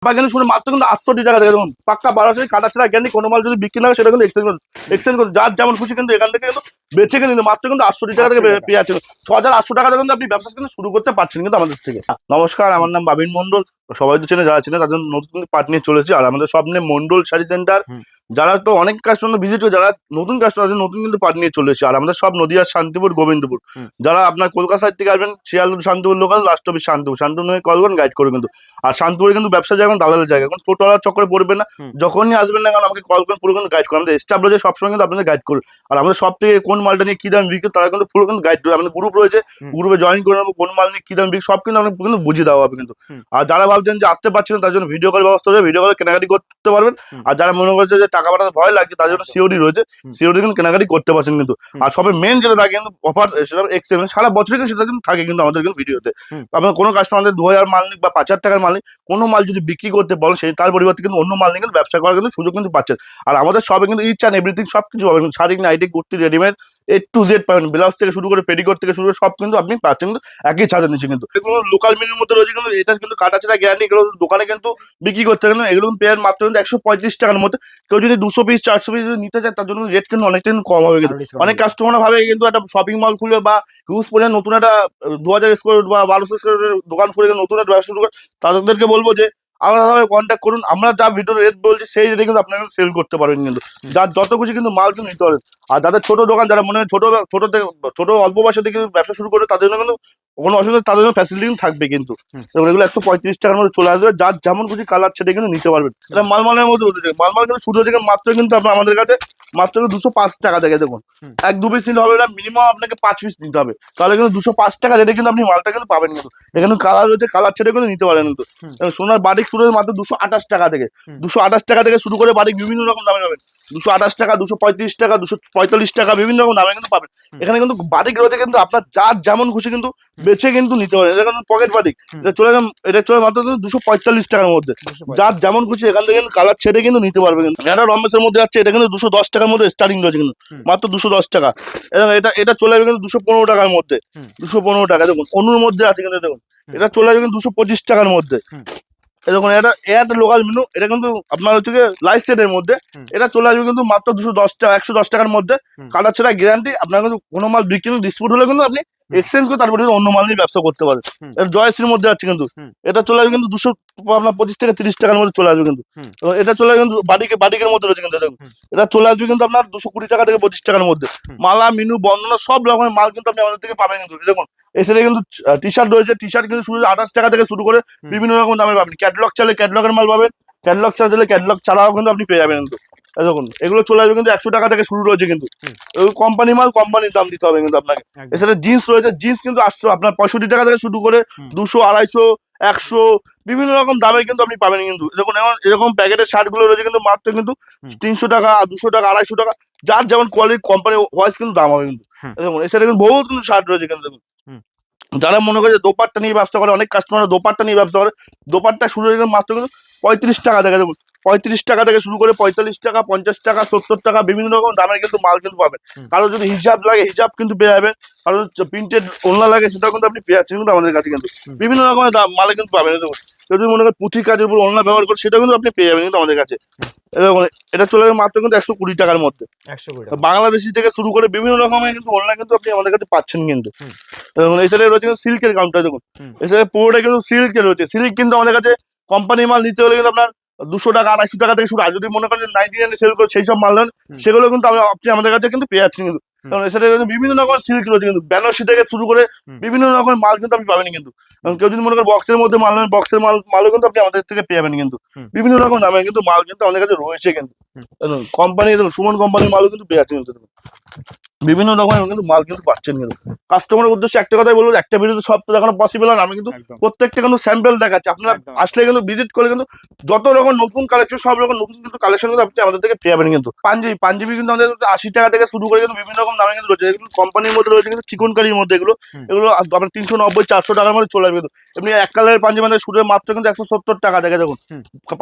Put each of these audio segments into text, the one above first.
কিন্তু শুনে মাত্র কিন্তু 800 টাকা থেকে দেখুন পাক্কা 1200 কাটা ছাড়া গ্যারান্টি। কোনো মাল যদি বিক্রি না হয় সেটা কিন্তু এক্সচেঞ্জ করুন যার যেমন খুশি কিন্তু এখান থেকে কিন্তু বেঁচে কিন্তু মাত্র কিন্তু 800 টাকা থেকে পেয়ে যাচ্ছেন। 6800 টাকা কিন্তু আপনি ব্যবসা কিন্তু শুরু করতে পারছেন কিন্তু আমাদের থেকে। নমস্কার, আমার নাম বাবিন মন্ডল। সবাই তো চেনে, যারা চেনে তাদের নতুন পার্ট নিয়ে চলেছি। আর আমাদের সব নিয়ে মন্ডল শাড়ি সেন্টার। যারা তো অনেক কাস্টমার ভিজিট করে, যারা নতুন কাস্টমার আছে নতুন কিন্তু পার্ট নিয়ে চলেছে। আর আমাদের সব নদিয়া, শান্তিপুর, গোবিন্দপুর। যারা আপনার কলকাতা সাইড থেকে আসবেন, Sealdah Shantipur local, last office Shantipur নিয়ে কল করেন, গাইড করে কিন্তু। আর শান্তিপুরে কিন্তু ব্যবসা জায়গা, দালালের জায়গা, এখন টোটোওয়ালার চক্করে পড়বেন না। যখনই আসবেন না কারণ আমাকে কল করেন, পুরো কিন্তু গাইড করেন। আমাদের স্টাফ রয়েছে সবসময় কিন্তু আপনাদের গাইড করুন। আর আমাদের সব থেকে কোন মালটা নিয়ে কি দাম বিক্রি তারা কিন্তু পুরো কিন্তু গাইড করে। আমাদের গ্রুপ রয়েছে, গ্রুপে জয়েন করে নেবো, কোন মাল নিয়ে কি দাম বিক্রি সব কিন্তু আপনাকে কিন্তু বুঝিয়ে দেওয়া হবে কিন্তু। আর যারা ভাবছেন যে আসতে পারছেন না তার জন্য ভিডিও কল ব্যবস্থা রয়েছে, ভিডিও কলে কেনাকাটি করতে পারবেন। আর যারা মনে করছে যে টাকা পাঠাতে ভয় লাগছে তার জন্য সিওডি রয়েছে, সিওডি কিন্তু কেনাকাটি করতে পারছেন কিন্তু। আর সবে মেন যেটা থাকে কিন্তু অফার, সেটা এক্সচেঞ্জ সারা বছর কিন্তু সেটা কিন্তু থাকে কিন্তু আমাদের কিন্তু ভিডিওতে। আপনার কোনো কাস্টমারদের 2000 মাল নিক বা 5000 টাকার মাল নিক, কোনো মাল যদি বিক্রি করতে বলেন সেই তার পরিবর্তে কিন্তু অন্য মাল নিয়ে কিন্তু ব্যবসা করার কিন্তু সুযোগ কিন্তু পাচ্ছেন। আর আমাদের সবে কিন্তু ইচ অ্যান্ড এভরিথিং সবকিছু পাবেন, sari, nightie, kurti, readymade A to Z পাবেন। ব্লাউজ থেকে শুরু করে পেটিকোট থেকে শুরু করে সব কিন্তু আপনি পাচ্ছেন কিন্তু একই ছাদের নিচে কিন্তু। এগুলো লোকাল মিলের মধ্যে রয়েছে কিন্তু, এটা কিন্তু কাটাছেড়া গ্যারান্টি। এগুলো দোকানে কিন্তু বিক্রি করতে গেলে এগুলো পেয়ার মাত্র কিন্তু 135 টাকার মধ্যে। কেউ যদি 200 পিস 400 পিস নিতে চায় তার জন্য রেট কিন্তু অনেকটা কম হবে কিন্তু। অনেক কাস্টমার ভাবে কিন্তু একটা শপিং মল খুলে বা হিউজ পরিমাণ নতুন একটা 2000 স্কোয়ার বা 1200 স্কোয়ার দোকান খুলে নতুন একটা ব্যবসা শুরু করে, তাদেরকে বলবো যে আলাদাভাবে কন্ট্যাক্ট করুন। আমরা যা ভিডিও রেট বলছি সেই রেটে কিন্তু আপনারা সেল করতে পারবেন কিন্তু। যার যত খুশি কিন্তু মাল কিন্তু নিতে পারেন। আর যাদের ছোট দোকান, যারা মনে হয় ছোট অল্প বয়সে থেকে ব্যবসা শুরু করে তাদের জন্য কিন্তু কোনো অসুবিধা, তাদের জন্য ফ্যাসিলিটি থাকবে কিন্তু। এগুলো 135 টাকার মধ্যে চলে আসবে, যার যেমন খুশি কালার সেটা কিন্তু নিতে পারবেন। এটা মালমালের মধ্যে মালমাল কিন্তু শুরু হচ্ছে মাত্র কিন্তু আপনার আমাদের কাছে মাত্র 205 টাকা থেকে দেখুন। 1-2 পিস নিতে হবে না, মিনিমাম আপনাকে 5 পিস নিতে হবে, তাহলে কিন্তু 205 টাকা রেটে কিন্তু আপনি মালটা কিন্তু পাবেন কিন্তু। এখানে কালার রয়েছে, কালার ছেড়ে কিন্তু নিতে পারেন কিন্তু। সোনার বাটিক শুরু হচ্ছে মাত্র 228 টাকা থেকে। 228 টাকা থেকে শুরু করে বাটিক বিভিন্ন রকম দামে পাবেন। 228 টাকা, 235 টাকা, 245 টাকা বিভিন্ন রকম দামে কিন্তু পাবেন। এখানে কিন্তু বাটিক রয়েছে কিন্তু আপনার যার যেমন খুশি কিন্তু বেছে কিন্তু নিতে পারেন। এটা কিন্তু পকেট বাটিক, এটা চলে মাত্র 245 টাকার মধ্যে। যার যেমন খুশি এখান থেকে কিন্তু কালার ছেড়ে কিন্তু নিতে পারবে কিন্তু। এটা রমেশের মধ্যে যাচ্ছে, এটা কিন্তু 210 টাকার মধ্যে স্টার্টিং রয়েছে কিন্তু, মাত্র 210 টাকা। এবং এটা চলে যাবে কিন্তু 215 টাকার মধ্যে। 215 টাকা দেখুন। অনুর মধ্যে আছে কিন্তু দেখুন, এটা চলে যাবে কিন্তু 225 টাকার মধ্যে। দেখুন এটা একটা লোকাল মেনু, এটা কিন্তু আপনার হচ্ছে গিয়ে লাইফ সেটের মধ্যে। এটা চলে আসবে কিন্তু মাত্র 210 টাকা, 110 টাকার মধ্যে। কাটার ছাড়া গ্যারান্টি। আপনার কিন্তু কোনো মাল বিক্রি ডিসপুট হলে কিন্তু আপনি এক্সচেঞ্জ করে তারপরে অন্য মাল নিয়ে ব্যবসা করতে পারেন। এটা জয়শ্রীর মধ্যে আছে কিন্তু, এটা চলে আসবে কিন্তু 225 থেকে 30 টাকার মধ্যে চলে আসবে কিন্তু। এটা চলে আসবে কিন্তু বাটিকের মধ্যে রয়েছে কিন্তু দেখুন। এটা চলে আসবে কিন্তু আপনার 220 টাকা থেকে 25 টাকার মধ্যে। মালা, মিনু, বর্ণনা সব রকমের মাল কিন্তু আপনি আমাদের থেকে পাবেন কিন্তু। দেখুন এছাড়া কিন্তু টি শার্ট রয়েছে, টি শার্ট কিন্তু শুরু 28 টাকা থেকে শুরু করে বিভিন্ন রকম দামে পাবেন। ক্যাটলগ চাইলে ক্যাটলগের মাল পাবেন, ক্যাটলগ চাইলে ক্যাটলগ ছাড়াও কিন্তু আপনি পেয়ে যাবেন কিন্তু। দেখুন এগুলো চলে আসবে কিন্তু 100 টাকা থেকে শুরু রয়েছে কিন্তু। কোম্পানি মাল কোম্পানির দাম দিতে হবে কিন্তু আপনাকে। এছাড়া জিন্স রয়েছে, জিন্স কিন্তু 800 আপনার 65 টাকা থেকে শুরু করে 200, 250, 100 বিভিন্ন রকম দামে কিন্তু আপনি পাবেন কিন্তু। দেখুন এরকম প্যাকেটের শার্ট গুলো রয়েছে কিন্তু মাত্র কিন্তু 300 টাকা, 200 টাকা, 250 টাকা, যার যেমন কোয়ালিটি কোম্পানি ওয়াইজ কিন্তু দাম হবে কিন্তু। দেখুন এছাড়া কিন্তু বহুত কিন্তু শার্ট রয়েছে কিন্তু। দেখুন যারা মনে করে যে দোপাট্টা নিয়ে ব্যবসা করে, অনেক কাস্টমার দোপাট্টা নিয়ে ব্যবসা করে, দোপাট্টা শুরু হয়ে গেলে মাত্র কিন্তু 35 টাকা থেকে। দেখুন 35 টাকা থেকে শুরু করে 45 টাকা, 50 টাকা, 70 টাকা বিভিন্ন রকম দামের কিন্তু মাল কিন্তু পাবেন। কারো যদি হিজাব লাগে হিজাব কিন্তু পেয়ে যাবেন, কারো প্রিন্টেড ওড়না লাগে সেটাও কিন্তু আপনি পেয়ে যাচ্ছেন কিন্তু আমাদের কাছে কিন্তু। বিভিন্ন রকমের মালে কিন্তু পাবেন। দেখুন কেউ যদি মনে করেন পুঁথি কাজের উপর ওড়না ব্যবহার করে সেটাও কিন্তু আপনি পেয়ে যাবেন কিন্তু আমাদের কাছে। এটা চলে যাবে মাত্র কিন্তু 120 টাকার মধ্যে। বাংলাদেশি থেকে শুরু করে বিভিন্ন রকমের কিন্তু ওড়না কিন্তু আপনি আমাদের কাছে পাচ্ছেন কিন্তু। এছাড়া রয়েছে কিন্তু সিল্কের কাউন্টার। দেখুন এছাড়া পুরোটা কিন্তু সিল্কের রয়েছে। সিল্ক কিন্তু আমাদের কাছে কোম্পানি মাল নিতে হলে কিন্তু আপনার 200 টাকা, 250 টাকা থেকে শুরু। আর যদি মনে করেন 99 সেল করে সেই সব মাল নেন, সেগুলো কিন্তু আপনি আমাদের কাছে কিন্তু পেয়ে যাচ্ছেন কিন্তু। এছাড়া বিভিন্ন রকমের সিল্ক রয়েছে কিন্তু, বেনারসি থেকে শুরু করে বিভিন্ন রকমের মাল কিন্তু আপনি পাবেন কিন্তু। কেউ যদি মনে করেন বক্সের মধ্যে মাল নেন, বক্সের মালও কিন্তু আপনি আমাদের থেকে পেয়ে যাবেন কিন্তু। বিভিন্ন রকম দামে কিন্তু মাল কিন্তু আমাদের কাছে রয়েছে কিন্তু। কোম্পানি সুমন কোম্পানির মালও কিন্তু পেয়ে যাচ্ছেন কিন্তু। বিভিন্ন রকমের কিন্তু মাল কিন্তু পাচ্ছেন কিন্তু। কাস্টমারের উদ্দেশ্যে একটা কথাই বলবো, একটা ভিডিওতে সব তো দেখানো পসিবল হয় না। আমি কিন্তু প্রত্যেকটা কিন্তু স্যাম্পল দেখাচ্ছি, আপনারা আসলে কিন্তু ভিজিট করে কিন্তু যত রকম নতুন কালেকশন, সব রকম নতুন কিন্তু কালেকশন কিন্তু আপনি আমাদের থেকে পেয়ে যাবেন কিন্তু। পাঞ্জাবি কিন্তু আমাদের 80 টাকা থেকে শুরু করে কিন্তু বিভিন্ন রকম দামে কিন্তু রয়েছে। এগুলো কোম্পানির মধ্যে রয়েছে কিন্তু চিকনকারির মধ্যে। এগুলো আপনার 390, 400 টাকার মধ্যে চলে আসবে কিন্তু। এমনি এক কালারের পাঞ্জাবি আমাদের শুরু মাত্র কিন্তু 170 টাকা থেকে। দেখুন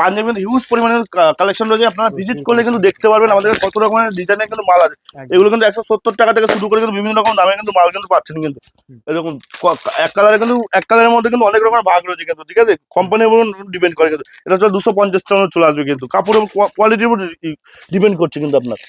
পাঞ্জাবি কিন্তু হিউজ পরিমাণে কালেকশন রয়েছে, আপনারা ভিজিট করলে কিন্তু দেখতে পারবেন আমাদের কত রকমের ডিজাইনের কিন্তু মাল আছে। এগুলো কিন্তু 170 70 টাকা থেকে শুরু করে কিন্তু বিভিন্ন রকম দামে কিন্তু মাল কিন্তু পাচ্ছেন কিন্তু। এরকম এক কালারে কিন্তু এক কালারের মধ্যে কিন্তু অনেক রকমের ভাগ রয়েছে কিন্তু, ঠিক আছে, কোম্পানির উপর ডিপেন্ড করে কিন্তু। এটা হচ্ছে 250 টাকা চলে আসবে কিন্তু, কাপড়ের কোয়ালিটির উপর ডিপেন্ড করছে কিন্তু আপনার।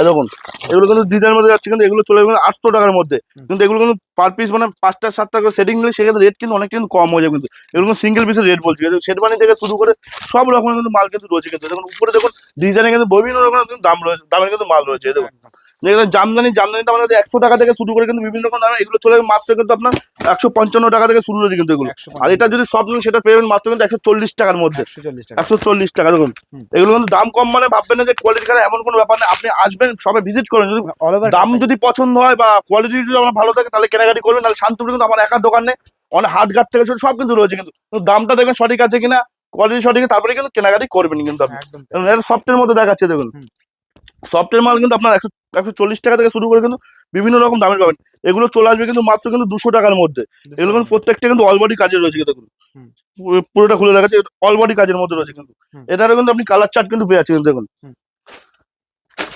দেখুন এগুলো কিন্তু ডিজাইনের মধ্যে যাচ্ছে কিন্তু, এগুলো চলে যাবে 800 টাকার মধ্যে কিন্তু। এগুলো কিন্তু পার পিস মানে 5টা 7টা করে সেটিং নিলে সেক্ষেত্রে রেট কিন্তু অনেকটা কিন্তু কম হয়ে যাবে কিন্তু। এগুলো সিঙ্গেল পিসের রেট বলছি, শেরবানি থেকে শুরু করে সব রকমের কিন্তু মাল কিন্তু রয়েছে কিন্তু। দেখুন উপরে দেখুন ডিজাইনে কিন্তু বিভিন্ন রকমের কিন্তু দাম রয়েছে, দামের কিন্তু মাল রয়েছে। দেখুন যেগুলো জামদানি তো আমাদের 100 টাকা থেকে শুরু করে কিন্তু বিভিন্ন রকম দাম, এগুলো চলে মাত্র কিন্তু আপনার 155 টাকা থেকে শুরু হয়েছে কিন্তু এগুলো। আর এটা যদি সব নেন সেটা পেবেন মাত্র কিন্তু 140 টাকার মধ্যে, 140 টাকা। দেখুন এগুলো কিন্তু দাম কম মানে ভাববেন না যে কোয়ালিটি খারাপ, এমন কোনো ব্যাপার না। আপনি আসবেন সবে ভিজিট করেন, যদি দাম যদি পছন্দ হয় বা কোয়ালিটি যদি আমার ভালো থাকে তাহলে কেনাকাটি করবেন। তাহলে শান্তিপুরে কিন্তু আমার একার দোকান নেই, অনেক হাটঘাট থেকে সব কিন্তু রয়েছে কিন্তু। দামটা দেখবেন সঠিক আছে কিনা, কোয়ালিটি সঠিক, তারপরে কিন্তু কেনাকাটি করবেন কিন্তু আপনি। এটা সফটের মধ্যে দেখাচ্ছে, দেখুন সফটের মাল কিন্তু আপনার 140 টাকা থেকে শুরু করে কিন্তু বিভিন্ন রকম দামের পাবেন। এগুলো চলে আসবে কিন্তু মাত্র কিন্তু 200 টাকার মধ্যে। এগুলো কিন্তু প্রত্যেকটা কিন্তু অল বডি কাজের রয়েছে, দেখুন পুরোটা খুলে দেখাচ্ছে, অল বডি কাজের মধ্যে রয়েছে কিন্তু। এটারও কিন্তু আপনি কালার চার্ট কিন্তু পেয়ে যাচ্ছেন কিন্তু। দেখুন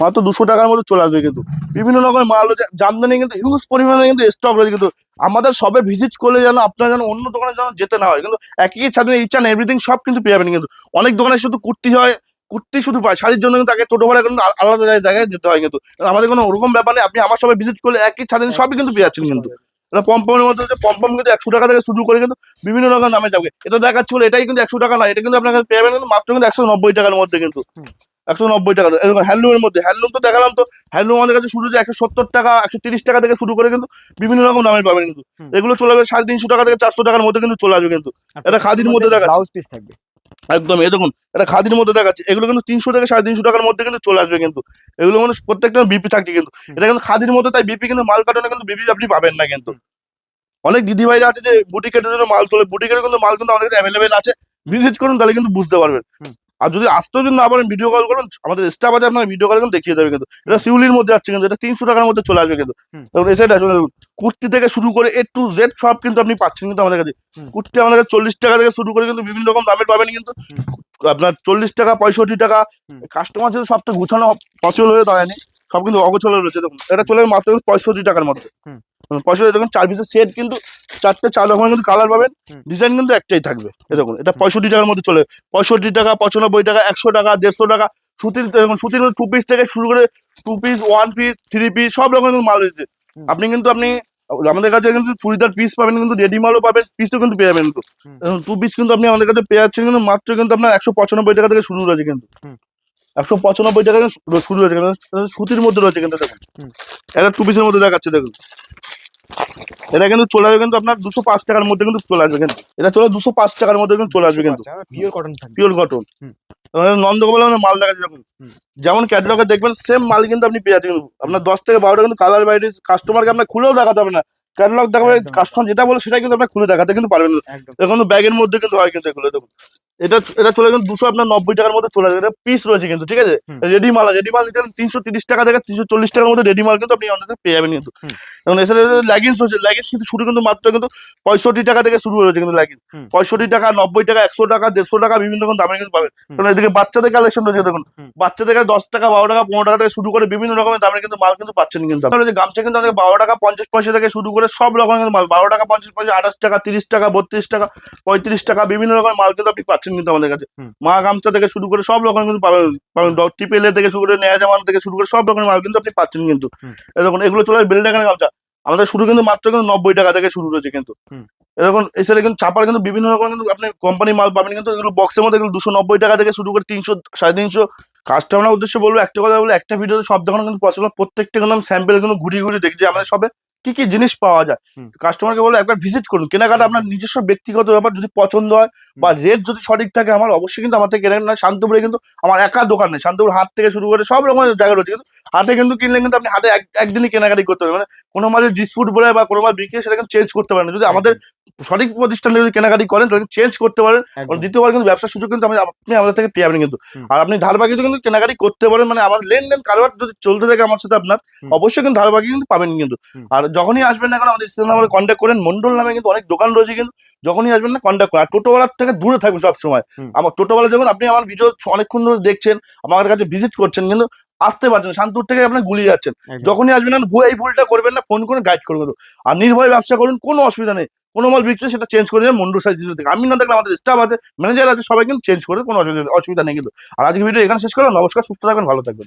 মাত্র 200 টাকার মধ্যে চলে আসবে কিন্তু। বিভিন্ন রকমের মাল রয়েছে, জামদানি কিন্তু হিউজ পরিমাণে কিন্তু স্টক রয়েছে কিন্তু। আমাদের সবে ভিজিট করলে যেন আপনার যেন অন্য দোকানে যেন যেতে না হয় কিন্তু, একই ছাদে ইচ অ্যান্ড এভরিথিং সব কিন্তু পেয়ে যাবেন কিন্তু। অনেক দোকানে শুধু কুর্তি হয়, কুর্তি শুধু পায়, শাড়ির জন্য কিন্তু তাকে টোটো ভাড়া কিন্তু আলাদা জায়গায় যেতে হয় কিন্তু। আমাদের কোনো ওরকম ব্যাপার নেই, আপনি আমার সবাই ভিজিট করলে একই ছাদে সবই কিন্তু পেয়ে যাচ্ছেন কিন্তু। এটা পম্পমের মধ্যে হচ্ছে, পম্পম কিন্তু 100 টাকা থেকে শুরু করে কিন্তু বিভিন্ন রকম দামে যাবে। এটা দেখাচ্ছি বলে এটাই কিন্তু 100 টাকা নয়, এটা কিন্তু আপনার কাছে পেয়ে যাবেন কিন্তু মাত্র কিন্তু 190 টাকার মধ্যে কিন্তু। 190 টাকা। হ্যান্ডলুমের মধ্যে, হ্যান্ডলুম তো দেখালাম, তো হ্যান্ডলুম আমাদের কাছে শুরু হচ্ছে 170 টাকা 130 টাকা থেকে শুরু করে কিন্তু বিভিন্ন রকম দামের পাবেন কিন্তু। এগুলো চলে যাবে 350 টাকা থেকে 400 টাকার মধ্যে কিন্তু চলে আসবে কিন্তু। এটা খাদির মধ্যে দেখাচ্ছে, ব্লাউজ পিস থাকবে একদম। এই দেখুন এটা খাদির মধ্যে দেখাচ্ছে, এগুলো কিন্তু 300 থেকে 350 টাকার মধ্যে কিন্তু চলে আসবে কিন্তু। এগুলো মানে প্রত্যেকটা বিপি থাকছে কিন্তু। এটা কিন্তু খাদির মধ্যে, তাই বিপি কিন্তু মাল কাটনে কিন্তু বিপি আপনি পাবেন না কিন্তু। অনেক দিদি ভাইরা আছে যে বুটিকের জন্য মাল তোলে, বুটিকের কিন্তু মাল কিন্তু আমাদের কাছে অ্যাভেলেবেল আছে, ভিজিট করুন তাহলে কিন্তু বুঝতে পারবেন। আর যদি আসতেও যদি না পারেন ভিডিও কল করুন, আমাদের স্টাফ আছে, আপনার ভিডিও কল কিন্তু দেখিয়ে দেবে কিন্তু। এটা শিউলির মধ্যে আছে কিন্তু, এটা 300 টাকার মধ্যে চলে আসবে কিন্তু। সেটা কুর্তি থেকে শুরু করে A to Z সব কিন্তু আপনি পাচ্ছেন কিন্তু আমাদের কাছে। কুর্তি আমাদের কাছে 40 টাকা থেকে শুরু করে কিন্তু বিভিন্ন রকম দামের পাবেন কিন্তু। আপনার 40 টাকা 65 টাকা, কাস্টমার যদি সবটা গুছানো পসিবল হয়ে দাঁড়ায়নি, সব কিন্তু অগোছালো রয়েছে। দেখুন এটা চলে মাত্র 65 টাকার মধ্যে। 65 দেখুন 4 পিসের সেট কিন্তু, 4টে 4 রকমের কিন্তু কালার পাবেন, ডিজাইন কিন্তু একটাই থাকবে। দেখুন এটা 65 টাকার মধ্যে চলে, 65 টাকা 95 টাকা 100 টাকা 150 টাকা। সুতির দেখুন, সুতির 2 পিস থেকে শুরু করে 2 পিস 1 পিস 3 পিস সব রকমের মাল রয়েছে। আপনি কিন্তু আমাদের কাছে কিন্তু চুড়িদার পিস পাবেন কিন্তু, রেডি মালও পাবেন, পিসও কিন্তু পেয়ে যাবেন কিন্তু। 2 পিস কিন্তু আপনি আমাদের কাছে পেয়ে যাচ্ছেন কিন্তু মাত্র কিন্তু আপনার 195 টাকা থেকে শুরু রয়েছে কিন্তু। 195 টাকা থেকে শুরু হয়েছে কিন্তু, সুতির মধ্যে রয়েছে কিন্তু। দেখুন এটা 2 পিসের মধ্যে দেখাচ্ছে, দেখুন এটা কিন্তু চলে আসবে কিন্তু আপনার 205 টাকার মধ্যে কিন্তু চলে আসবে কিন্তু। এটা চলে 205 টাকার মধ্যে কিন্তু চলে আসবে কিন্তু, পিওর কটন থাকবে, পিওর কটন। নন্দগোপালের মাল দেখা যাবে, যেমন ক্যাটালগে দেখবেন সেম মাল কিন্তু আপনি পেয়ে যাচ্ছেন কিন্তু। আপনার 10 থেকে 12টা কিন্তু কালার ভ্যারাইটিস, কাস্টমারকে আপনার খুলেও দেখাতে হবে না, ক্যাটালগ দেখাবে, কাস্টমার যেটা বলে সেটাই কিন্তু আপনার খুলে দেখাতে কিন্তু পারবেন না। এখন ব্যাগের মধ্যে কিন্তু হয় কিন্তু এগুলো। দেখুন এটা চলে কিন্তু 290 টাকার মধ্যে চলে আসবে, এটা পিস রয়েছে কিন্তু, ঠিক আছে। রেডি মাল নিতে 330 টাকা থেকে 340 টাকার মধ্যে রেডি মাল কিন্তু আপনি আমাদের পেয়ে যাবেন কিন্তু। এবং এছাড়া লেগিংস হচ্ছে, লেগিংস কিন্তু শুরু কিন্তু মাত্র কিন্তু 65 টাকা থেকে শুরু হয়েছে কিন্তু লেগিংস। 65 টাকা 90 টাকা 100 টাকা 150 টাকা বিভিন্ন রকম দামে কিন্তু পাবেন। কারণ এদিকে বাচ্চাদের কালেকশন রয়েছে, দেখুন বাচ্চাদের 10 টাকা 12 টাকা 15 টাকা থেকে শুরু করে বিভিন্ন রকমের দামের কিন্তু মাল কিন্তু পাচ্ছেন কিন্তু। গামছা কিন্তু আমাদের 12 টাকা 50 পয়সা থেকে শুরু করে সব রকমের মাল, 12 টাকা 50 পয়সা 28 টাকা 30 টাকা 32 টাকা 35 টাকা বিভিন্ন রকমের মাল কিন্তু আপনি পাচ্ছেন কিন্তু আমাদের কাছে। মা গামছা থেকে শুরু করে সব রকম কিন্তু পাবেন, টিপেলে থেকে শুরু করে নেয়া জামান থেকে শুরু করে সব রকমের মাল কিন্তু আপনি পাচ্ছেন কিন্তু। এরকম এগুলো চলে বেলডাঙ্গার গামছা আমাদের শুরু কিন্তু মাত্র কিন্তু 90 টাকা থেকে শুরু হয়েছে কিন্তু। এরকম এছাড়া কিন্তু ছাপার কিন্তু বিভিন্ন রকম কিন্তু আপনি কোম্পানি মাল পাবেন কিন্তু। এগুলো বক্সের মধ্যে 290 টাকা থেকে শুরু করে 300 350। কাস্টমার উদ্দেশ্যে বলবো একটা কথা, বলে একটা ভিডিওতে সব দেখানো কিন্তু পসিবল, প্রত্যেকটা কিন্তু আমি স্যাম্পেল কিন্তু ঘুরিয়ে ঘুরিয়ে দেখি যে আমাদের সবে কি কি জিনিস পাওয়া যায়। কাস্টমারকে বলবো একবার ভিজিট করুন, কেনাকাটা আপনার নিজস্ব ব্যক্তিগত ব্যাপার, যদি পছন্দ হয় বা রেট যদি সঠিক থাকে আমার অবশ্যই কিন্তু আমার থেকে কেনেন না। শান্তপুরে কিন্তু আমার একা দোকান নেই, শান্তপুর হাট থেকে শুরু করে সব রকমের জায়গা রয়েছে কিন্তু। হাটে কিন্তু কিনলে কিন্তু আপনি হাটে একদিনই কেনাকাটি করতে পারবেন, মানে কোনো মালের ডিসপুট বলে বা কোনো মাল বিক্রি সেটা কিন্তু চেঞ্জ করতে পারেন। যদি আমাদের সঠিক প্রতিষ্ঠান থেকে যদি কেনাকাটি করেন তাহলে চেঞ্জ করতে পারেন, দ্বিতীয়বার কিন্তু ব্যবসার সুযোগ কিন্তু আপনি আমাদের থেকে পেয়ে যাবেন কিন্তু। আর আপনি ধারবাকিতে কিন্তু কেনাকাটি করতে পারেন, মানে আমার লেনদেন কারবার যদি চলতে থাকে আমার সাথে আপনার, অবশ্যই কিন্তু ধারবাকি কিন্তু পাবেন কিন্তু। আর যখনই আসবেন না কেন আমাদের স্ক্রিনে নাম্বারে কন্ট্যাক্ট করেন, মন্ডল নামে কিন্তু অনেক দোকান রয়েছে কিন্তু, যখনই আসবেন না কন্ট্যাক্ট করেন। আর টোটোওয়ালার থেকে দূরে থাকবেন সব সময়। আমার টোটোওয়ালা যখন আপনি আমার ভিডিও অনেকক্ষণ ধরে দেখছেন, আমার কাছে ভিজিট করছেন কিন্তু আসতে পারছেন না, শান্তিপুর থেকে আপনার গুলিয়ে যাচ্ছেন। একদম। যখনই আসবেন না এই ভুলটা করবেন না, ফোন করে গাইড করে দেবো। আর নির্ভয় ব্যবসা করুন, কোনো অসুবিধা নেই। কোনো মাল বিক্রি সেটা চেঞ্জ করে দেবেন মন্ডল সাইজ থেকে। আমি না দেখলে আমাদের স্টাফ আছে, ম্যানেজার আছে, সবাই কিন্তু চেঞ্জ করে, কোনো অসুবিধা নেই কিন্তু। আর আজকে ভিডিও এখানে শেষ করলাম। নমস্কার, সুস্থ থাকবেন, ভালো থাকবেন।